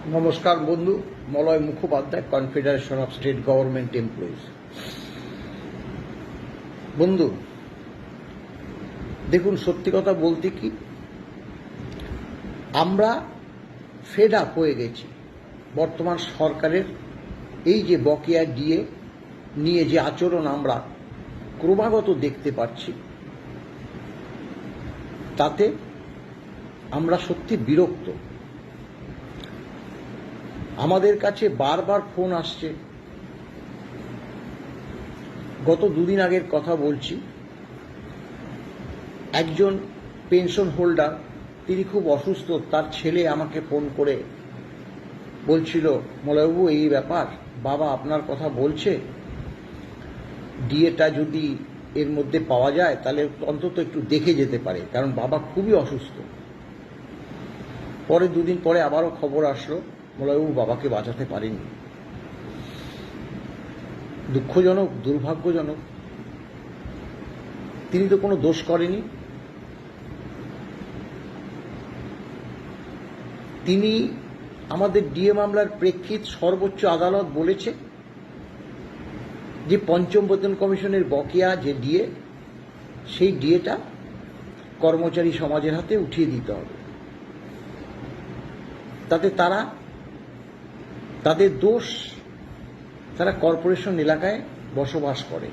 নমস্কার বন্ধু, Malay Mukhopadhyay, confederation of state government employees. বন্ধু দেখুন, সত্যি কথা বলতে কি, আমরা ফেড আপ হয়ে গেছি বর্তমান সরকারের এই যে বকেয়া ডিএ নিয়ে যে আচরণ আমরা ক্রমাগত দেখতে পাচ্ছি, তাতে আমরা সত্যি বিরক্ত। আমাদের কাছে বারবার ফোন আসছে। গত দুদিন আগের কথা বলছি, একজন পেনশন হোল্ডার, তিনি খুব অসুস্থ, তার ছেলে আমাকে ফোন করে বলছিল, মলয়বাবু এই ব্যাপার, বাবা আপনার কথা বলছে, ডিএটা যদি এর মধ্যে পাওয়া যায় তাহলে অন্তত একটু দেখে যেতে পারে, কারণ বাবা খুবই অসুস্থ। পরে দুদিন পরে আবারও খবর আসলো, মলয়বাবু বাবাকে বাঁচাতে পারেনি। দুঃখজনক, দুর্ভাগ্যজনক। তিনি তো কোনো দোষ করেনি। তিনি আমাদের ডিএ মামলার প্রেক্ষিত সর্বোচ্চ আদালত বলেছে যে পঞ্চম বেতন কমিশনের বকেয়া যে ডিএ, সেই ডিএটা কর্মচারী সমাজের হাতে উঠিয়ে দিতে হবে। তাতে তাদের দোষ, তারা কর্পোরেশন এলাকায় বসবাস করে।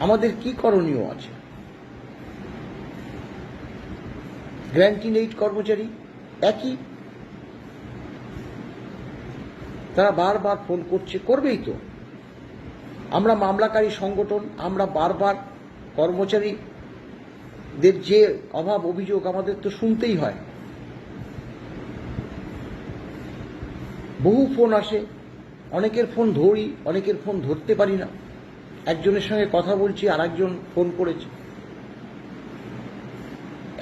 আমাদের কি করণীয় আছে? গ্র্যান্টিং এইড কর্মচারী একই, তারা বারবার ফোন করছে, করবেই তো। আমরা মামলাকারী সংগঠন, আমরা বারবার কর্মচারীদের যে অভাব অভিযোগ আমাদের তো শুনতেই হয়। বহু ফোন আসে, অনেকের ফোন ধরি, অনেকের ফোন ধরতে পারি না। একজনের সঙ্গে কথা বলছি, আর একজন ফোন করেছে।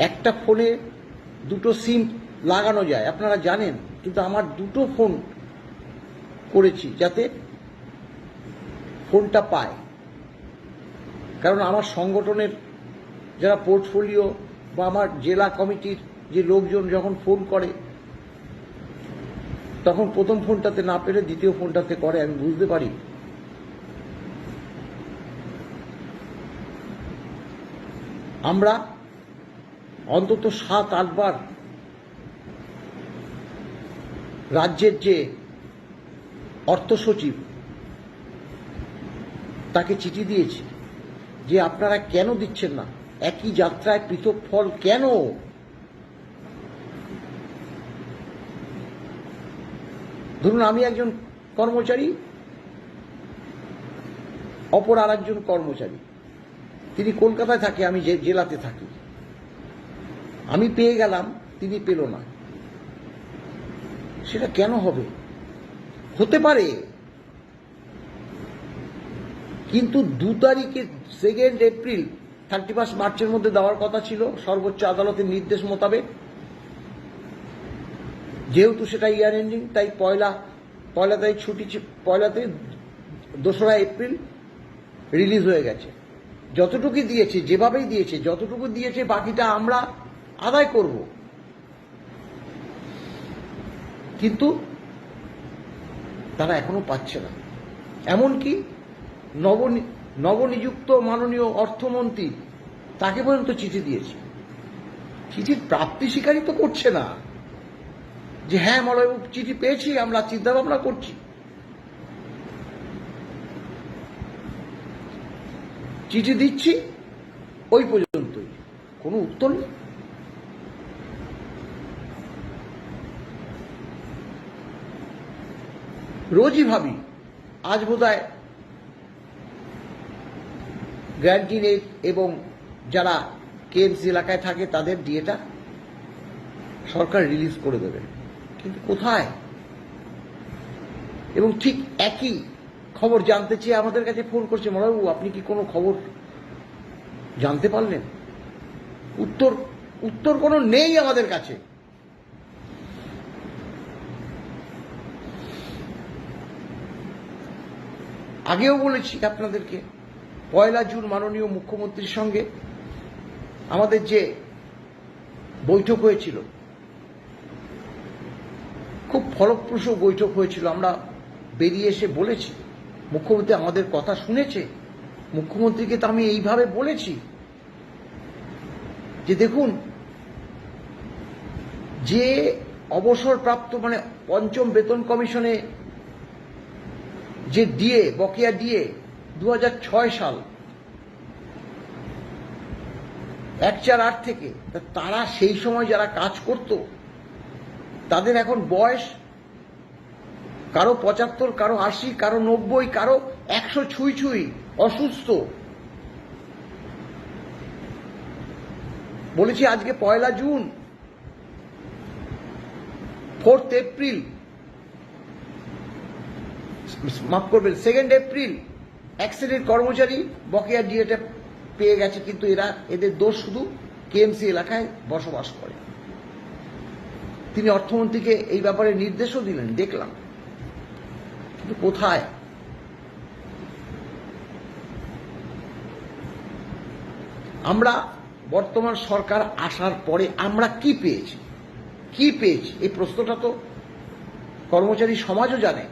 একটা ফোনে দুটো সিম লাগানো যায়, আপনারা জানেন, কিন্তু আমার দুটো ফোন করেছি যাতে ফোনটা পায়। কারণ আমার সংগঠনের যারা পোর্টফোলিও বা আমার জেলা কমিটির যে লোকজন যখন ফোন করে, তখন প্রথম ফোনটাতে না পেরে দ্বিতীয় ফোনটাতে করে, আমি বুঝতে পারি। আমরা অন্তত 7-8 বার রাজ্যের যে অর্থ সচিব, তাকে চিঠি দিয়েছি যে আপনারা কেন দিচ্ছেন না, একই যাত্রায় পৃথক ফল কেন? ধরুন আমি একজন কর্মচারী, অপর আর একজন কর্মচারী, তিনি কলকাতায় থাকে, আমি জেলাতে থাকি। আমি পেয়ে গেলাম, তিনি পেল না। সেটা কেন হবে? হতে পারে, কিন্তু 2 তারিখে 2 এপ্রিল 31 মার্চের মধ্যে দেওয়ার কথা ছিল সর্বোচ্চ আদালতের নির্দেশ মোতাবেক। যেহেতু সেটা ইয়ার এন্ডিং, তাই পয়লা তারিখ ছুটি, পয়লাতে 2রা এপ্রিল রিলিজ হয়ে গেছে। যতটুকু দিয়েছে, যেভাবেই দিয়েছে, যতটুকু দিয়েছে, বাকিটা আমরা আদায় করব। কিন্তু তারা এখনো পাচ্ছে না। এমনকি নবনিযুক্ত মাননীয় অর্থমন্ত্রী, তাকে পর্যন্ত চিঠি দিয়েছে, চিঠির প্রাপ্তি স্বীকারই তো করছে না যে হ্যাঁ মলয়বাবু চিঠি পেয়েছি, আমরা চিন্তা ভাবনা করছি। চিঠি দিচ্ছি, ওই পর্যন্তই, কোনো উত্তর নেই। রোজই ভাবি, আজ বোধহয় গ্র্যান্টিং এইড এবং যারা কেএমসি এলাকায় থাকে তাদের ডিএটা সরকার রিলিজ করে দেবে, কিন্তু কোথায়? এবং ঠিক একই খবর জানতে চেয়ে আমাদের কাছে ফোন করছে, মলয়বাবু আপনি কি কোনো খবর জানতে পারলেন? উত্তর কোনো নেই আমাদের কাছে। আগেও বলেছি আপনাদেরকে, 1 জুন মাননীয় মুখ্যমন্ত্রীর সঙ্গে আমাদের যে বৈঠক হয়েছিল, ফলপ্রসূ বৈঠক হয়েছিল। আমরা বেরিয়ে এসে বলেছি, মুখ্যমন্ত্রী আমাদের কথা শুনেছে। মুখ্যমন্ত্রীকে তো আমি এইভাবে বলেছি যে দেখুন, যে অবসরপ্রাপ্ত মানে পঞ্চম বেতন কমিশনে যে ডিএ, বকেয়া ডিএ 2006 সাল 1/4/8 থেকে, তারা সেই সময় যারা কাজ করত তাদের এখন বয়স কারো 75, কারো 80, কারো 90, কারো 100 ছুঁই ছুঁই, অসুস্থ। বলেছি আজকে 1 জুন, 4 এপ্রিল, মাফ করবেন 2 এপ্রিল, এক শ্রেণীর কর্মচারী বকেয়া ডিএটা পেয়ে গেছে, কিন্তু এদের দোষ শুধু কেএমসি এলাকায় বসবাস করে। তিনি অর্থমন্ত্রীকে এই ব্যাপারে নির্দেশও দিলেন, দেখলাম, কিন্তু কোথায়? আমরা বর্তমান সরকার আসার পরে আমরা কি পেয়েছি, এই প্রশ্নটা তো কর্মচারী সমাজও জানে।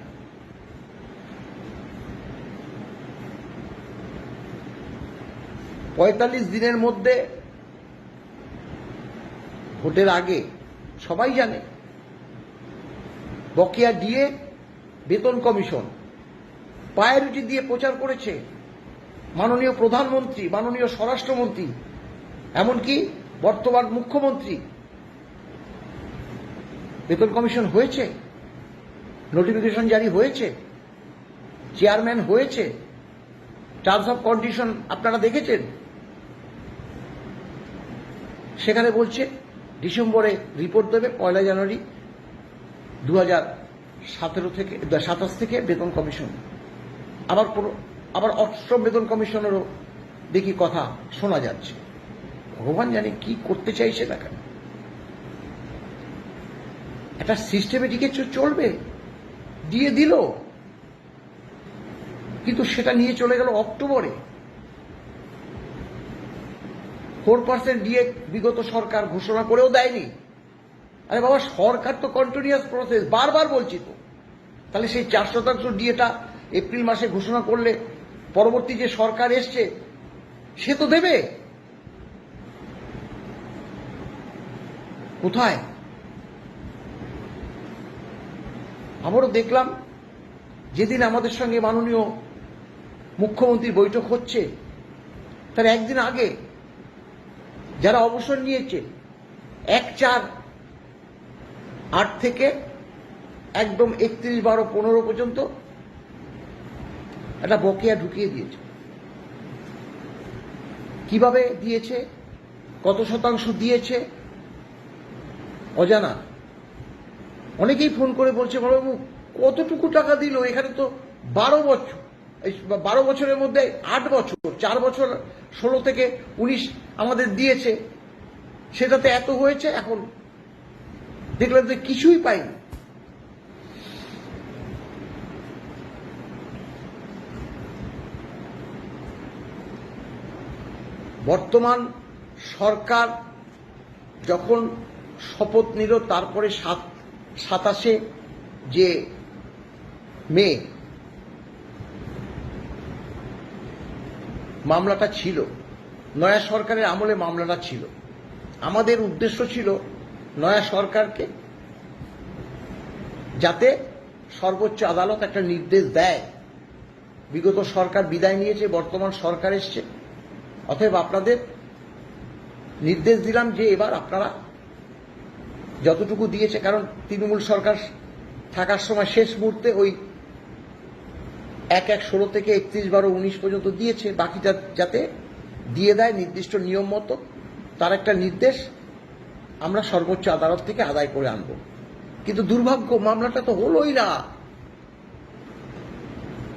পঁয়তাল্লিশ দিনের মধ্যে, ভোটের আগে, সবাই জানে বকেয়া দিয়ে বেতন কমিশন প্রায়োরিটি দিয়ে প্রচার করেছে মাননীয় প্রধানমন্ত্রী, মাননীয় স্বরাষ্ট্রমন্ত্রী, এমনকি বর্তমান মুখ্যমন্ত্রী। বেতন কমিশন হয়েছে, নোটিফিকেশন জারি হয়েছে, চেয়ারম্যান হয়েছে, টার্মস অফ কন্ডিশন আপনারা দেখেছেন। সেখানে বলছে ডিসেম্বরে রিপোর্ট দেবে, 1 জানুয়ারি 2027 থেকে বেতন কমিশন। আবার অষ্টম বেতন কমিশনেরও দেখি কথা শোনা যাচ্ছে। ভগবান জানে কি করতে চাইছে দেখা। একটা সিস্টেমেটিক চলবে, দিয়ে দিল, কিন্তু সেটা নিয়ে চলে গেল অক্টোবরে। 4% ডিএ বিগত সরকার ঘোষণা করেও দেয়নি। আরে বাবা, সরকার তো কন্টিনিউয়াস প্রসেস, বারবার বলছি তো। তাহলে সেই 4% ডিএটা এপ্রিল মাসে ঘোষণা করলে পরবর্তী যে সরকার এসছে সে তো দেবে। কোথায়? আবারও দেখলাম যেদিন আমাদের সঙ্গে মাননীয় মুখ্যমন্ত্রীর বৈঠক হচ্ছে তার একদিন আগে যারা অবসর নিয়েছে 1/4/8 থেকে একদম 31/12/15 পর্যন্ত একটা বকেয়া ঢুকিয়ে দিয়েছে। কিভাবে দিয়েছে, কত শতাংশ দিয়েছে অজানা। অনেকেই ফোন করে বলছে, বড়বাবু কতটুকু টাকা দিল? এখানে তো 12 বছর, 12 বছরের মধ্যে 8 বছর, 4 বছর 16 থেকে 19 আমাদের দিয়েছে, সেটাতে এত হয়েছে। এখন দেখলাম যে কিছুই পাইনি। বর্তমান সরকার যখন শপথ নিল, তারপরে 27 যে মে মামলাটা ছিল, নয়া সরকারের আমলে মামলাটা ছিল। আমাদের উদ্দেশ্য ছিল নয়া সরকারকে যাতে সর্বোচ্চ আদালত একটা নির্দেশ দেয়। বিগত সরকার বিদায় নিয়েছে, বর্তমান সরকার এসছে, অতএব আপনাদের নির্দেশ দিলাম যে এবার আপনারা যতটুকু দিয়েছে, কারণ তৃণমূল সরকার থাকার সময় শেষ মুহূর্তে ওই 1/1/16 থেকে 31/12/19 পর্যন্ত দিয়েছে, বাকিটা যাতে দিয়ে দেয় নির্দিষ্ট নিয়ম মতো, তার একটা নির্দেশ আমরা সর্বোচ্চ আদালত থেকে আদায় করে আনব। কিন্তু দুর্ভাগ্য, মামলাটা তো হলোই না।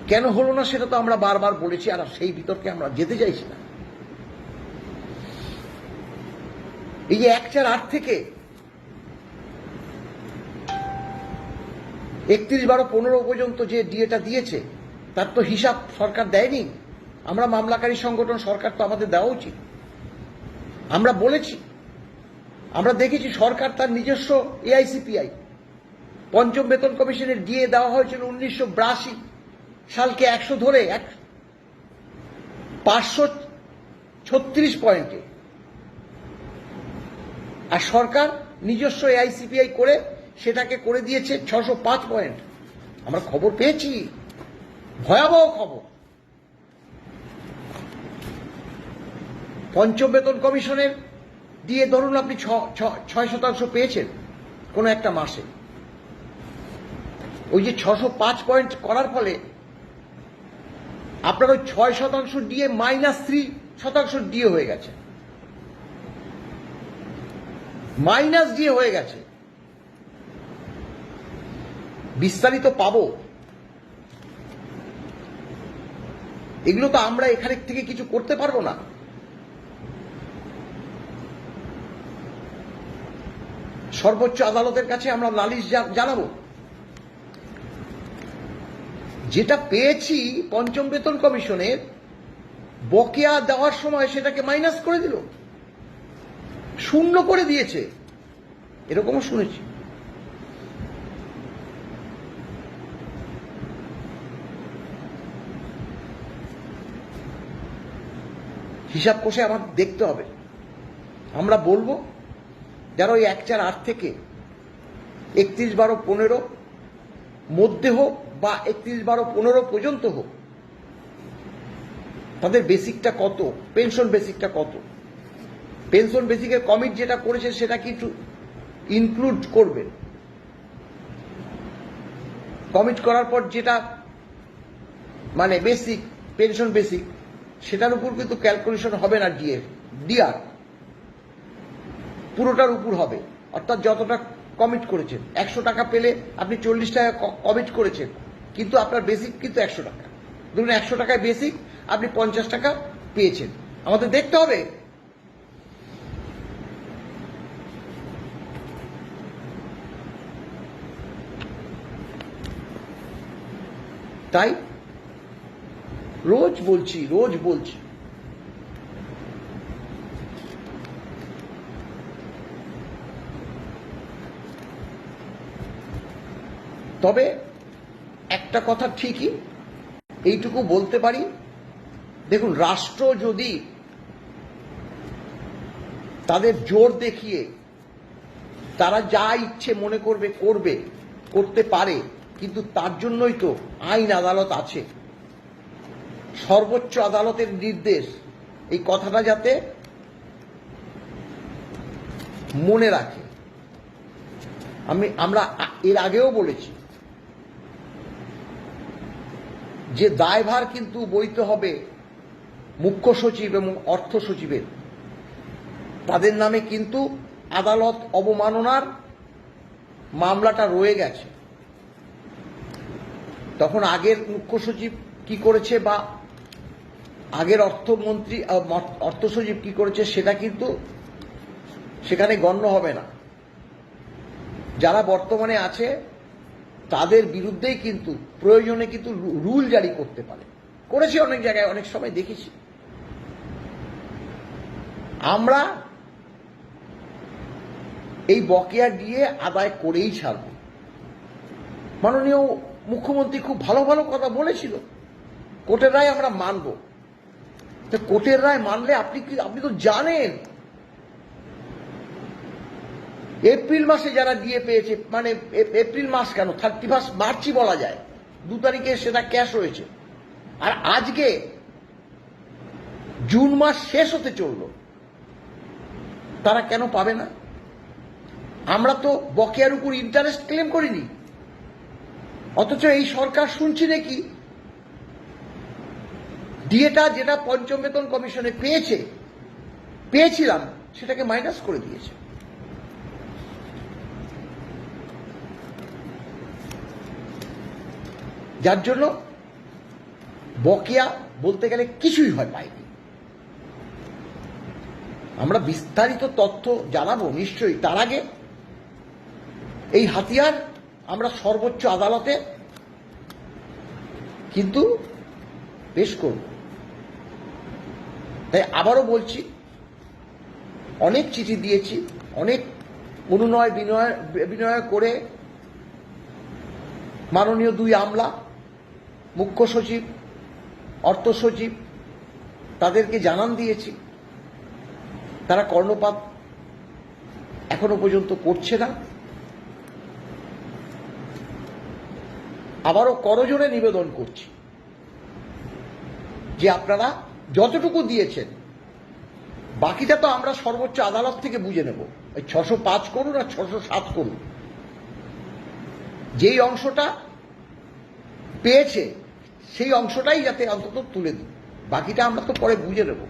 কেন হলো না সেটা তো আমরা বারবার বলেছি, আর সেই বিতর্কে আমরা যেতে চাইছি না। এই যে 1/4/8 থেকে 31/12/15 পর্যন্ত যে ডিএটা দিয়েছে, তার তো হিসাব সরকার দেয়নি। আমরা মামলাকারী সংগঠন, সরকার তো আমাদের দেওয়া উচিত। আমরা বলেছি, আমরা দেখেছি সরকার তার নিজস্ব এআইসিপিআই পঞ্চম বেতন কমিশনের ডিএ দেওয়া হয়েছিল 1982 সালকে 100 ধরে 536 পয়েন্টে, আর সরকার নিজস্ব এআইসিপিআই করে সেটাকে করে দিয়েছে 605 পয়েন্ট। আমরা খবর পেয়েছি, ভয়াবহ খবর। পঞ্চম বেতন কমিশনের দিয়ে ধরুন আপনি 6% পেয়েছেন কোনো একটা মাসে, ওই যে 605 পয়েন্ট করার ফলে আপনার ওই 6% দিয়ে -3% দিয়ে হয়ে গেছে, মাইনাস দিয়ে হয়ে গেছে। বিস্তারিত পাবো, এগুলো তো আমরা এখানে থেকে কিছু করতে পারবো না। সর্বোচ্চ আদালতের কাছে আমরা নালিশ জানাবো। যেটা পেয়েছি পঞ্চম বেতন কমিশনের বকেয়া দেওয়ার সময় সেটাকে মাইনাস করে দিল, শূন্য করে দিয়েছে, এরকমও শুনেছি। হিসাব কষে আমার দেখতে হবে। আমরা বলবো যারা ওই 1/4/8 থেকে 31/12/15 মধ্যে হোক বা 31/12/15 পর্যন্ত হোক, তাদের বেসিকটা কত, পেনশন বেসিকটা কত, পেনশন বেসিকের কমিট যেটা করেছে সেটা কি একটু ইনক্লুড করবেন। কমিট করার পর যেটা মানে বেসিক পেনশন বেসিক, সেটার উপর কিন্তু ক্যালকুলেশন হবে না ডিআর, পুরোটার উপর হবে। অর্থাৎ যতটা কমিট করেছেন, 100 টাকা পেলে আপনি 40 টাকা কমিট করেছেন, কিন্তু আপনার বেসিক কিন্তু 100 টাকা। ধরুন 100 টাকায় বেসিক, আপনি 50 টাকা পেয়েছেন। আমাদের দেখতে হবে তাই রোজ বলছি তবে একটা কথা ঠিকই, এইটুকু বলতে পারি, দেখুন রাষ্ট্র যদি তাদের জোর দেখিয়ে তারা যা ইচ্ছে মনে করতে পারে, কিন্তু তার জন্যই তো আইন আদালত আছে। সর্বোচ্চ আদালতের নির্দেশ, এই কথাটা যাতে মনে রাখে। আমরা এর আগেও বলেছি যে দায়ভার কিন্তু বইতে হবে মুখ্য সচিব এবং অর্থ সচিবের। তাদের নামে কিন্তু আদালত অবমাননার মামলাটা রয়ে গেছে। তখন আগের মুখ্য সচিব কি করেছে বা আগের অর্থ সচিব কি করেছে সেটা কিন্তু সেখানে গণ্য হবে না। যারা বর্তমানে আছে তাদের বিরুদ্ধেই কিন্তু প্রয়োজনে কিন্তু রুল জারি করতে পারে, করেছে অনেক জায়গায়, অনেক সময় দেখেছি। আমরা এই বকেয়া দিয়ে আদায় করেই ছাড়ব। মাননীয় মুখ্যমন্ত্রী খুব ভালো ভালো কথা বলেছিল, কোর্টের রায় আমরা মানব। তো কোর্টের রায় মানলে আপনি তো জানেন এপ্রিল মাসে যারা দিয়ে পেয়েছে, মানে এপ্রিল মাস কেন 31 মার্চই বলা যায়, 2 তারিখে সেটা ক্যাশ হয়েছে, আর আজকে জুন মাস শেষ হতে চলল, তারা কেন পাবে না? আমরা তো বকেয়ার উপর ইন্টারেস্ট ক্লেম করিনি, অথচ এই সরকার শুনছি নাকি ডিএটা যেটা পঞ্চম বেতন কমিশনে পেয়েছিলাম সেটাকে মাইনাস করে দিয়েছে। যার জন্য বকেয়া বলতে গেলে কিছুই পাইনি। আমরা বিস্তারিত তথ্য জানাবো নিশ্চয়ই, তার আগে এই হাতিয়ার আমরা সর্বোচ্চ আদালতে কিন্তু পেশ করব। তাই আবারও বলছি, অনেক চিঠি দিয়েছি, অনেক অনুনয় বিনয় করে মাননীয় দুই আমলা, মুখ্য সচিব, অর্থ সচিব, তাদেরকে জানান দিয়েছি। তারা কর্ণপাত এখনো পর্যন্ত করছে না। আবারও করজোড়ে নিবেদন করছি যে আপনারা যতটুকু দিয়েছেন বাকিটা তো আমরা সর্বোচ্চ আদালত থেকে বুঝে নেব। ওই 605 করুন আর 607 করুন, যেই অংশটা পেয়েছে সেই অংশটাই যাতে অন্তত তুলে দিন, বাকিটা আমরা তো পরে বুঝে নেব।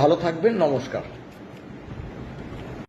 ভালো থাকবেন, নমস্কার।